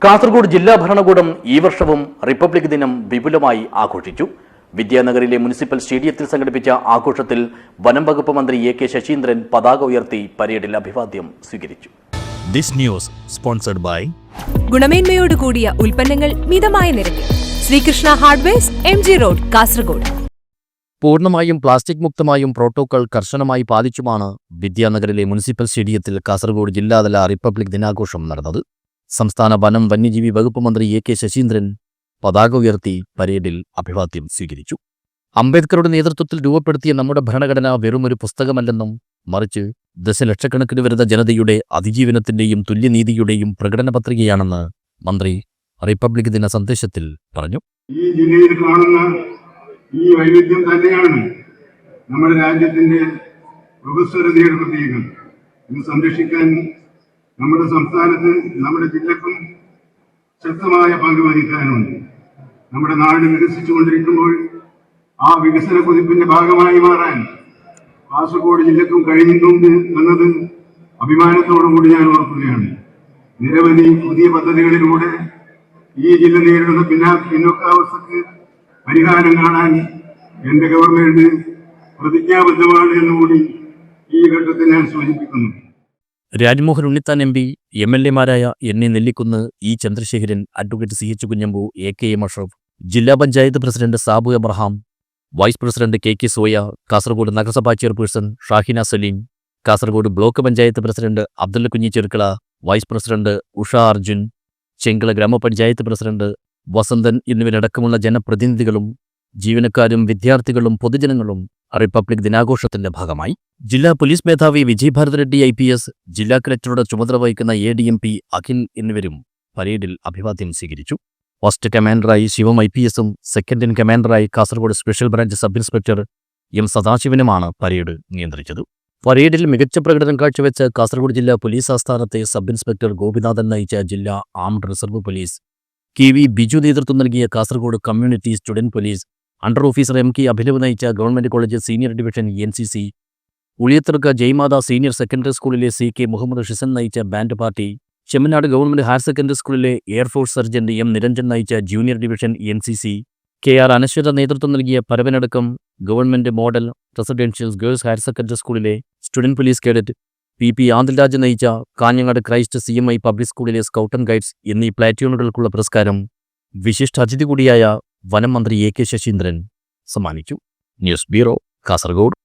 കാസർഗോഡ് ജില്ലാ ഭരണകൂടം ഈ വർഷവും റിപ്പബ്ലിക് ദിനം വിപുലമായി ആഘോഷിച്ചു. വിദ്യാനഗറിലെ മുനിസിപ്പൽ സ്റ്റേഡിയത്തിൽ സംഘടിപ്പിച്ച ആഘോഷത്തിൽ വനം വകുപ്പ് മന്ത്രി എ കെ ശശീന്ദ്രൻ പതാക ഉയർത്തി പരേഡിൽ അഭിവാദ്യം സ്വീകരിച്ചു. ദിസ് ന്യൂസ് സ്പോൺസർഡ് ബൈ ഗുണമേന്മയോട് കൂടിയ ഉൽപ്പന്നങ്ങൾ മിതമായ നിരക്കിൽ Sreekrishna hardwares MG road Kasaragod. പൂർണ്ണമായും പ്ലാസ്റ്റിക് മുക്തമായും പ്രോട്ടോകോൾ കർശനമായി പാലിച്ചുമാണ് വിദ്യാനഗറിലെ മുനിസിപ്പൽ സ്റ്റേഡിയത്തിൽ കാസർഗോഡ് ജില്ലാതല റിപ്പബ്ലിക് ദിനാഘോഷം നടന്നത്. സംസ്ഥാന വനം വന്യജീവി വകുപ്പ് മന്ത്രി എ കെ ശശീന്ദ്രൻ പതാക ഉയർത്തി പരേഡിൽ അഭിവാദ്യം സ്വീകരിച്ചു. അംബേദ്കറുടെ നേതൃത്വത്തിൽ രൂപപ്പെടുത്തിയ നമ്മുടെ ഭരണഘടന വെറുമൊരു പുസ്തകമല്ലെന്നും മറിച്ച് ദശലക്ഷക്കണക്കിന് വരുന്ന ജനതയുടെ അതിജീവനത്തിന്റെയും തുല്യനീതിയുടെയും പ്രകടന പത്രികയാണെന്ന് മന്ത്രി റിപ്പബ്ലിക് ദിന സന്ദേശത്തിൽ പറഞ്ഞു. ഈ ജില്ലയിൽ കാണുന്ന ഈ വൈവിധ്യം തന്നെയാണ് നമ്മുടെ രാജ്യത്തിന്റെ ബഹുസ്വരതയുടെ പ്രതീകം. ഇത് സംരക്ഷിക്കാൻ നമ്മുടെ സംസ്ഥാനത്ത്, നമ്മുടെ ജില്ലക്കും ശക്തമായ പങ്ക് വഹിക്കാനുണ്ട്. നമ്മുടെ നാട് വികസിച്ചുകൊണ്ടിരിക്കുമ്പോൾ ആ വികസന കുതിപ്പിന്റെ ഭാഗമായി മാറാൻ കാസർഗോഡ് ജില്ലക്കും കഴിയുന്നുണ്ട് എന്നത് അഭിമാനത്തോടുകൂടി ഞാൻ ഓർക്കുകയാണ്. നിരവധി പുതിയ പദ്ധതികളിലൂടെ ഈ ജില്ല നേരിടുന്ന പിന്നോക്കാവസ്ഥക്ക് പരിഹാരം കാണാൻ എന്റെ ഗവൺമെന്റ് പ്രതിജ്ഞാബദ്ധമാണ് എന്നുകൂടി ഈ ഘട്ടത്തിൽ ഞാൻ സൂചിപ്പിക്കുന്നു. രാജ്മോഹൻ ഉണ്ണിത്താൻ MP, MLA മാരായ NA Nellikkunnu, E Chandrasekharan, advocate CH Kunhambu, AKM Ashraf, ജില്ലാ panchayat president Sabu Abraham, vice president KK Soya, Kasaragod നഗരസഭാ chairperson Shahina Salim, Kasaragod block panchayat president Abdulla Kunhi Cherukkala, vice president Usha Arjun, Chengala ഗ്രാമപഞ്ചായത്ത് പ്രസിഡന്റ് വസന്തൻ എന്നിവരടക്കമുള്ള ജനപ്രതിനിധികളും ജീവനക്കാരും വിദ്യാർത്ഥികളും പൊതുജനങ്ങളും റിപ്പബ്ലിക് ദിനാഘോഷത്തിന്റെ ഭാഗമായി. ജില്ലാ പോലീസ് മേധാവി വിജയ് ഭാരത് റെഡ്ഡി IPS, ജില്ലാ കലക്ടറുടെ ചുമതല വഹിക്കുന്ന ADMP അഖിൽ എന്നിവരും പരേഡിൽ അഭിവാദ്യം സ്വീകരിച്ചു. ഫസ്റ്റ് കമാൻഡറായി ശിവം IPS-ഉം സെക്കൻഡ് ഇൻ കമാൻഡറായി Kasaragod special branch sub inspector M സദാശിവനുമാണ് പരേഡ് നിയന്ത്രിച്ചത്. പരേഡിൽ മികച്ച പ്രകടനം കാഴ്ചവെച്ച കാസർഗോഡ് ജില്ലാ പോലീസ് ആസ്ഥാനത്തെ സബ് ഇൻസ്പെക്ടർ ഗോപിനാഥൻ നയിച്ച ജില്ലാ armed reserve police, KV Biju നേതൃത്വം നൽകിയ Kasaragod community student police, under officer MK Abhinav നയിച്ച government college senior division NCC, Uliyathadka Jaimatha senior secondary സ്കൂളിലെ CK മുഹമ്മദ് ഷിസൻ നയിച്ച band party, Chemnad government higher secondary സ്കൂളിലെ എയർഫോഴ്സ് സർജന്റ് M നിരഞ്ജൻ നയിച്ച junior division NCC, KR Anaswara നേതൃത്വം നൽകിയ Paravanadukkam government model residential girls higher secondary സ്കൂളിലെ student police cadet, PP Adilraj നയിച്ച Kanhangad Christ CMI public സ്കൂളിലെ scout and guides എന്നീ പ്ലാറ്റൂണുകൾക്കുള്ള പുരസ്കാരം വിശിഷ്ട അതിഥി കൂടിയായ വനം മന്ത്രി A K ശശീന്ദ്രൻ സമ്മാനിച്ചു. News bureau, Kasaragod.